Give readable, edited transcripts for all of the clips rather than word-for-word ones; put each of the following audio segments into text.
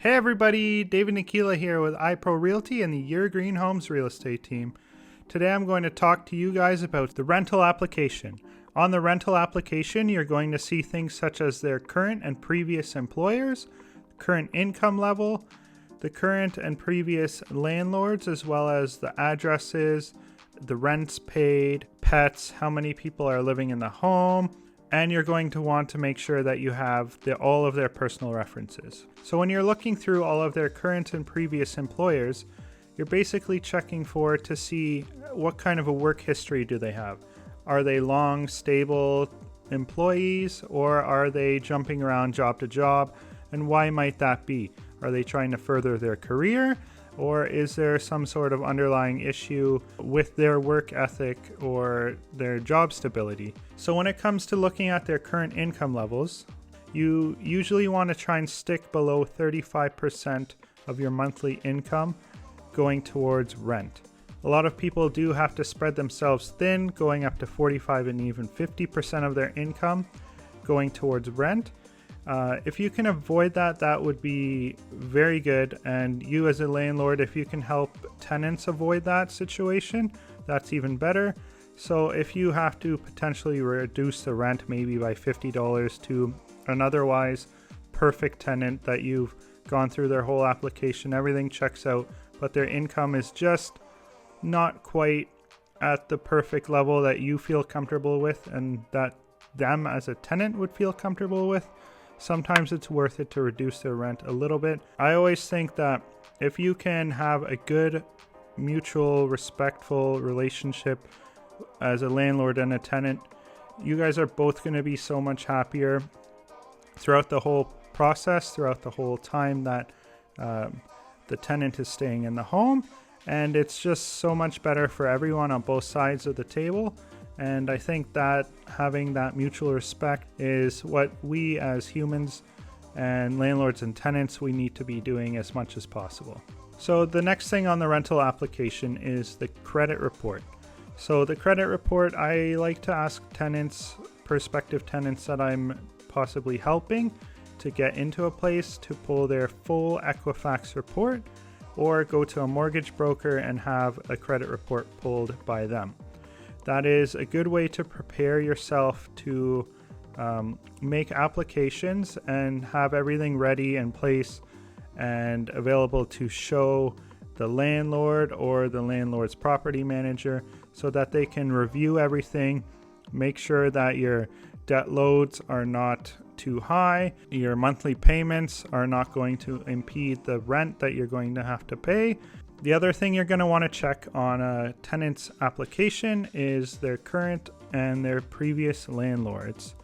Hey everybody, David Nakkila here with iPro Realty and the Your Green Homes real estate team. Today I'm going to talk to you guys about the rental application. On the rental application, you're going to see things such as their current and previous employers, current income level, the current and previous landlords, as well as the addresses, the rents paid, pets, how many people are living in the home, and you're going to want to make sure that you have all of their personal references. So when you're looking through all of their current and previous employers, you're basically checking to see what kind of a work history do they have. Are they long, stable employees, or are they jumping around job to job? And why might that be? Are they trying to further their career? Or is there some sort of underlying issue with their work ethic or their job stability? So when it comes to looking at their current income levels, you usually want to try and stick below 35% of your monthly income going towards rent. A lot of people do have to spread themselves thin, going up to 45 and even 50% of their income going towards rent. If you can avoid that, that would be very good. And you as a landlord, if you can help tenants avoid that situation, that's even better. So if you have to potentially reduce the rent maybe by $50 to an otherwise perfect tenant that you've gone through their whole application, everything checks out, but their income is just not quite at the perfect level that you feel comfortable with and that them as a tenant would feel comfortable with, sometimes it's worth it to reduce their rent a little bit. I always think that if you can have a good, mutual, respectful relationship as a landlord and a tenant, you guys are both going to be so much happier throughout the whole process, throughout the whole time that the tenant is staying in the home. And it's just so much better for everyone on both sides of the table. And I think that having that mutual respect is what we as humans and landlords and tenants, we need to be doing as much as possible. So the next thing on the rental application is the credit report. So the credit report, I like to ask tenants, prospective tenants that I'm possibly helping to get into a place to pull their full Equifax report or go to a mortgage broker and have a credit report pulled by them. That is a good way to prepare yourself to make applications and have everything ready in place and available to show the landlord or the landlord's property manager so that they can review everything, make sure that your debt loads are not too high, your monthly payments are not going to impede the rent that you're going to have to pay. The other thing you're going to want to check on a tenant's application is their current and their previous landlords.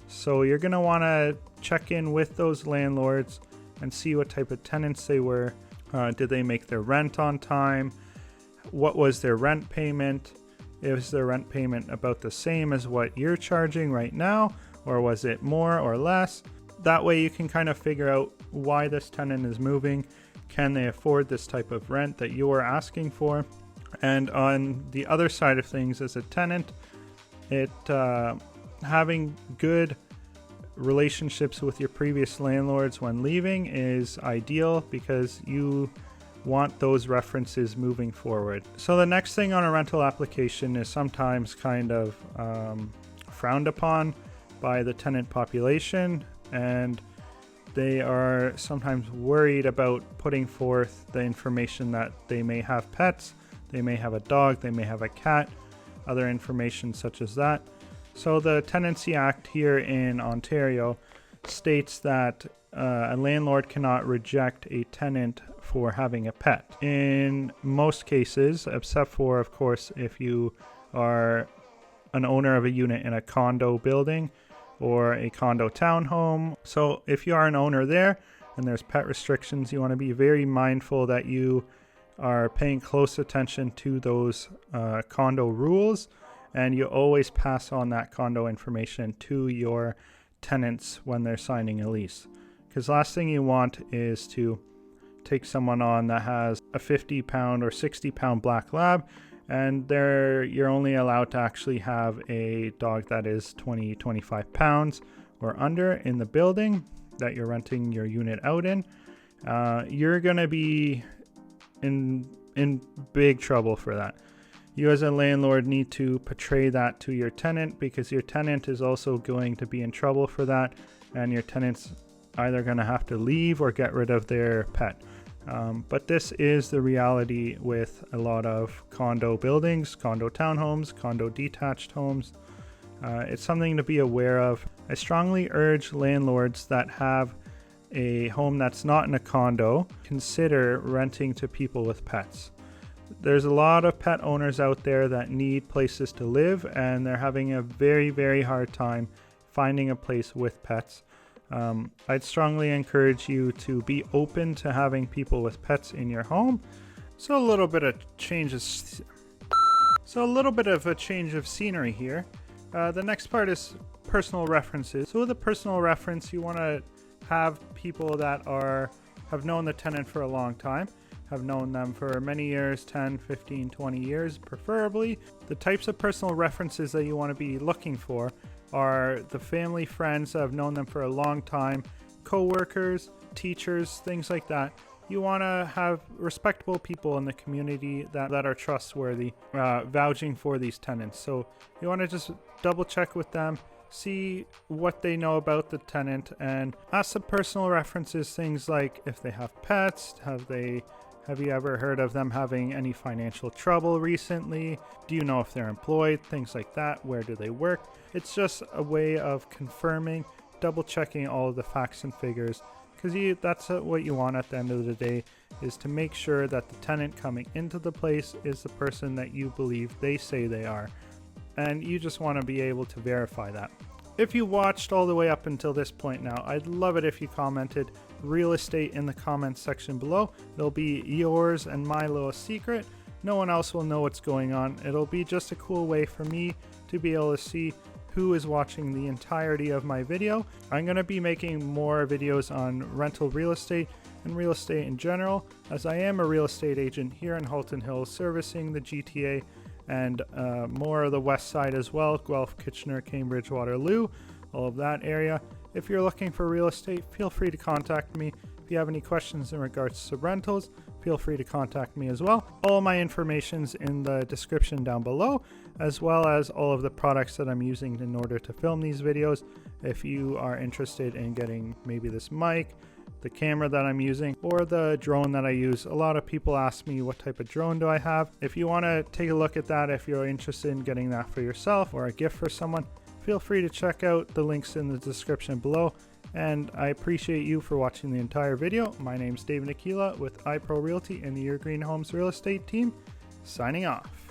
So you're going to want to check in with those landlords and see what type of tenants they were. Did they make their rent on time? What was their rent payment? Is their rent payment about the same as what you're charging right now? Or was it more or less? That way you can kind of figure out why this tenant is moving. Can they afford this type of rent that you're asking for? And on the other side of things, as a tenant, having good relationships with your previous landlords when leaving is ideal because you want those references moving forward. So the next thing on a rental application is sometimes kind of frowned upon by the tenant population, and they are sometimes worried about putting forth the information that they may have pets, they may have a dog, they may have a cat, other information such as that. So the Tenancy Act here in Ontario states that a landlord cannot reject a tenant for having a pet. In most cases, except for, of course, if you are an owner of a unit in a condo building or a condo townhome. So if you are an owner there and there's pet restrictions, you want to be very mindful that you are paying close attention to those condo rules, and you always pass on that condo information to your tenants when they're signing a lease. Because last thing you want is to take someone on that has a 50-pound or 60-pound black lab, and you're only allowed to actually have a dog that is 20-25 pounds or under in the building that you're renting your unit out in. you're going to be in big trouble for that. You as a landlord need to portray that to your tenant, because your tenant is also going to be in trouble for that, and your tenant's either going to have to leave or get rid of their pet. But this is the reality with a lot of condo buildings, condo townhomes, condo detached homes. It's something to be aware of. I strongly urge landlords that have a home that's not in a condo, consider renting to people with pets. There's a lot of pet owners out there that need places to live, and they're having a very, very hard time finding a place with pets. I'd strongly encourage you to be open to having people with pets in your home. So a little bit of a change of scenery here. The next part is personal references. So with a personal reference, you want to have people that have known the tenant for a long time, have known them for many years, 10, 15, 20 years preferably. The types of personal references that you want to be looking for are the family, friends that have known them for a long time, co-workers, teachers, things like that. You want to have respectable people in the community that are trustworthy, vouching for these tenants. So you want to just double check with them, see what they know about the tenant, and ask some personal references, things like if they have pets, have you ever heard of them having any financial trouble recently? Do you know if they're employed? Things like that. Where do they work? It's just a way of confirming, double checking all of the facts and figures, because that's what you want at the end of the day, is to make sure that the tenant coming into the place is the person that you believe they say they are. And you just want to be able to verify that. If you watched all the way up until this point now, I'd love it if you commented real estate in the comments section below. It'll be yours and my little secret. No one else will know what's going on. It'll be just a cool way for me to be able to see who is watching the entirety of my video. I'm going to be making more videos on rental real estate and real estate in general, as I am a real estate agent here in Halton Hills, servicing the GTA and more of the west side as well, Guelph, Kitchener, Cambridge, Waterloo, all of that area. If you're looking for real estate, feel free to contact me. If you have any questions in regards to rentals, feel free to contact me as well. All my information's in the description down below, as well as all of the products that I'm using in order to film these videos. If you are interested in getting maybe this mic, the camera that I'm using, or the drone that I use. A lot of people ask me what type of drone do I have. If you want to take a look at that, if you're interested in getting that for yourself or a gift for someone, feel free to check out the links in the description below. And I appreciate you for watching the entire video. My name's David Nakkila with iPro Realty and the Your Green Homes Real Estate team, signing off.